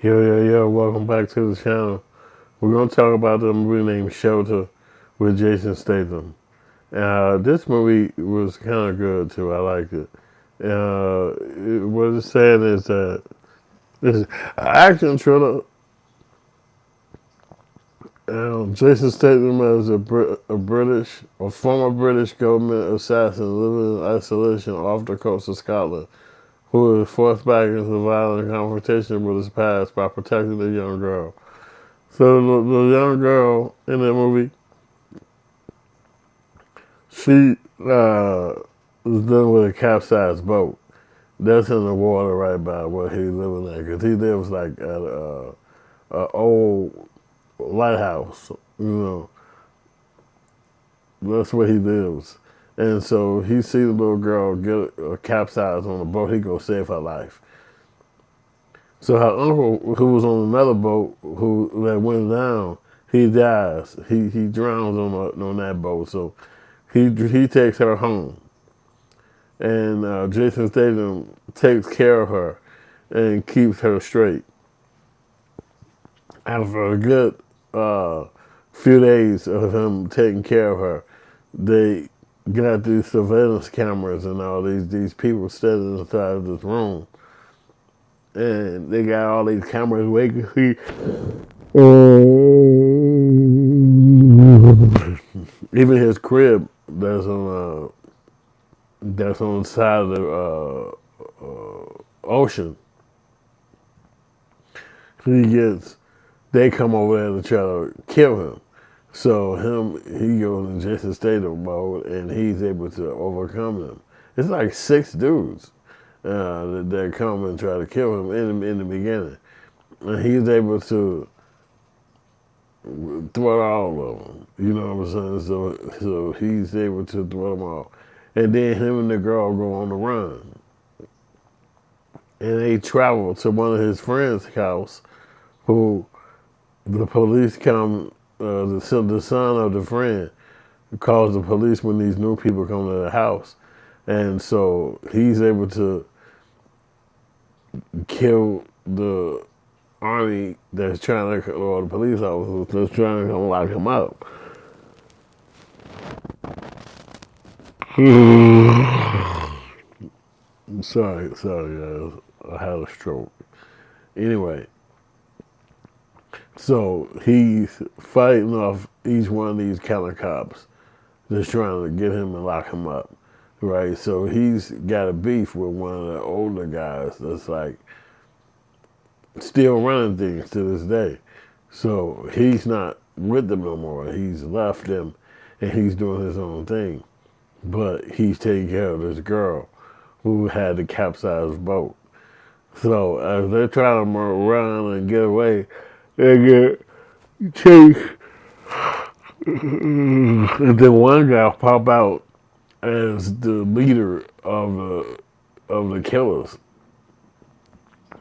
Yo, welcome back to the channel. We're going to talk about the movie named Shelter with Jason Statham. This movie was kind of good too. I liked it. What it's saying is that this is an action thriller. Jason Statham as a former British government assassin living in isolation off the coast of Scotland, who is forced back into violent confrontation with his past by protecting a young girl. So the young girl in that movie, she was dealing with a capsized boat. That's in the water right by where he's living at, because he lives like at a old lighthouse. That's where he lives. And so he sees a little girl get capsized on the boat. He goes save her life. So her uncle, who was on another boat, who that went down, he dies. He drowns on that boat. So he takes her home, and Jason Statham takes care of her and keeps her straight. After a good uh, few days of him taking care of her, they got these surveillance cameras and all these people standing inside of this room, and they got all these cameras where you can see even his crib that's on the side of the ocean. He gets they come over there to try to kill him. So he goes in Jason Statham mode, and he's able to overcome them. It's like six dudes that come and try to kill him in the beginning, and he's able to thwart all of them. You know what I'm saying? So he's able to thwart them all, and then him and the girl go on the run, and they travel to one of his friends' house, who the police come. The son of the friend calls the police when these new people come to the house, and so he's able to kill the army that's trying to, or the police officers that's trying to come lock him up. sorry, guys. I had a stroke. Anyway, so he's fighting off each one of these killer cops that's trying to get him and lock him up, right? So he's got a beef with one of the older guys that's like still running things to this day. So he's not with them no more. He's left them, and he's doing his own thing. But he's taking care of this girl who had the capsized boat. So as they're trying to run and get away, they get chased. And then one guy pop out as the leader of the killers,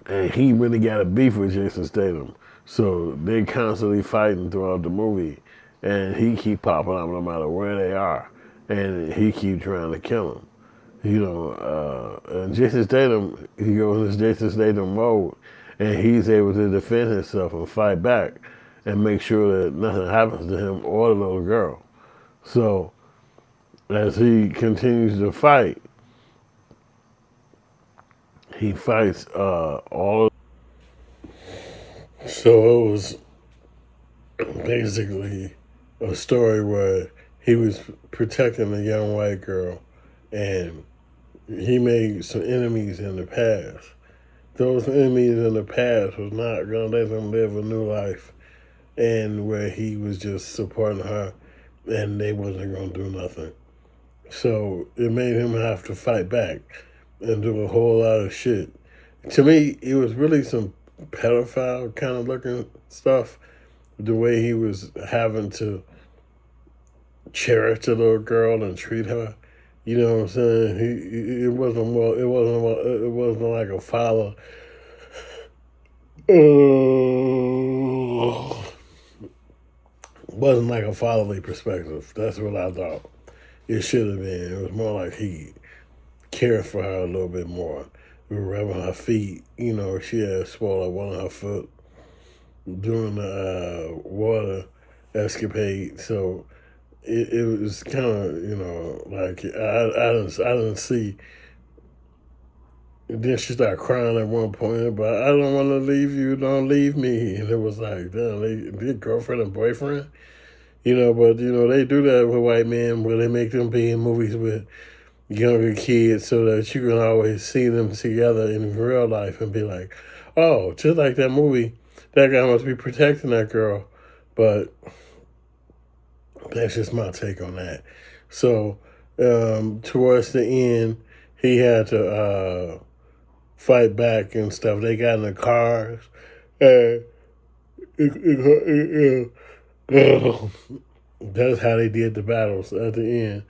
and he really got a beef with Jason Statham. So they constantly fighting throughout the movie, and he keep popping up no matter where they are, and he keep trying to kill him. And Jason Statham, he goes in Jason Statham mode, and he's able to defend himself and fight back, and make sure that nothing happens to him or the little girl. So as he continues to fight, he fights all. So it was basically a story where he was protecting a young white girl, and he made some enemies in the past. Those enemies in the past was not going to let him live a new life, and where he was just supporting her, and they wasn't going to do nothing. So it made him have to fight back and do a whole lot of shit. To me, it was really some pedophile kind of looking stuff. The way he was having to cherish the little girl and treat her. You know what I'm saying? It wasn't well. It wasn't like a father. It wasn't like a fatherly perspective. That's what I thought it should have been. It was more like he cared for her a little bit more. we were rubbing her feet. You know, she had swallowed one of her foot during the water escapade. So it was kind of, you know, like I didn't see. And then she started crying at one point, but I don't want to leave you, don't leave me. And it was like, damn, they girlfriend and boyfriend, you know. But you know, they do that with white men, where they make them be in movies with younger kids, so that you can always see them together in real life and be like, oh, just like that movie, that guy must be protecting that girl. But that's just my take on that. So towards the end, he had to fight back and stuff. They got in the cars, and that's how they did the battles at the end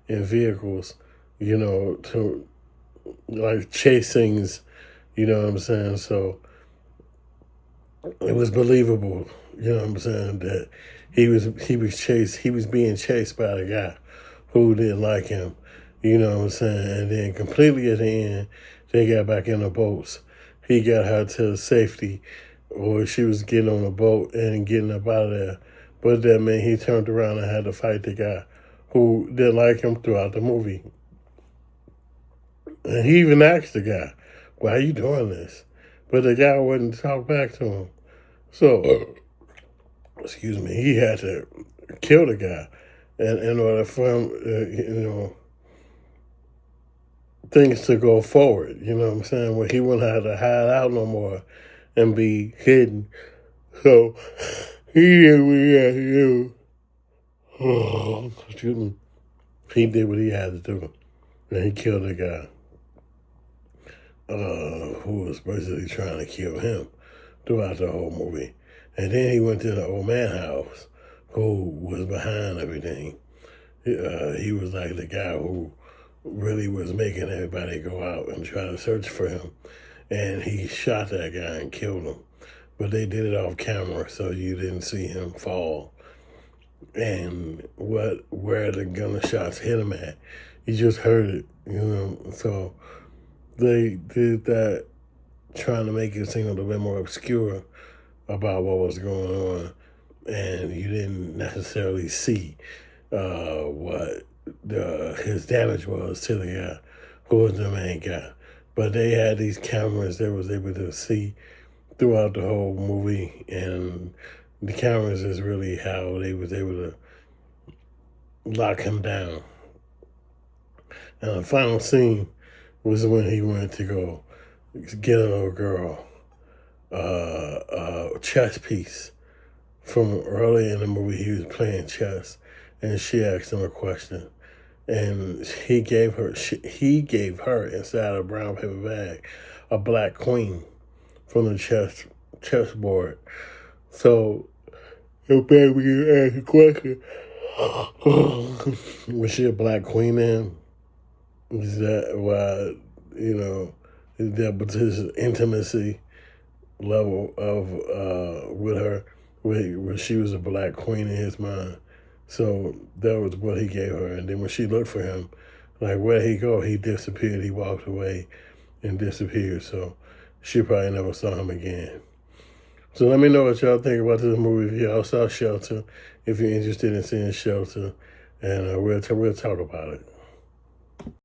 in vehicles. You know, to like chasings. You know what I'm saying? So it was believable. You know what I'm saying, that he was being chased by the guy who didn't like him. You know what I'm saying? And then completely at the end, they got back in the boats. He got her to safety, or she was getting on a boat and getting up out of there. But that meant he turned around and had to fight the guy who didn't like him throughout the movie. And he even asked the guy, why are you doing this? But the guy wouldn't talk back to him. So, excuse me, he had to kill the guy. And in order for him, you know, things to go forward, you know what I'm saying? Where he wouldn't have to hide out no more and be hidden. So, he did what he had to do. Oh, excuse me. He did what he had to do. And he killed the guy who was basically trying to kill him throughout the whole movie. And then he went to the old man house who was behind everything. He was like the guy who really was making everybody go out and try to search for him. And he shot that guy and killed him. But they did it off camera, so you didn't see him fall. And where the gunshots hit him at, you just heard it, you know. So they did that trying to make it seem a little bit more obscure about what was going on, and you didn't necessarily see what his damage was to the guy who was the main guy. But they had these cameras that was able to see throughout the whole movie, and the cameras is really how they was able to lock him down. And the final scene was when he went to go get a little girl a chess piece from early in the movie. He was playing chess, and she asked him a question, and he gave her inside a brown paper bag a black queen from the chessboard. So the baby asked a question. Was she a black queen then? Is that why, you know, that was his intimacy level of with her, where she was a black queen in his mind. So that was what he gave her. And then when she looked for him, like, where'd he go? He disappeared. He walked away and disappeared. So she probably never saw him again. So let me know what y'all think about this movie. If y'all saw Shelter, if you're interested in seeing Shelter, and we'll talk about it.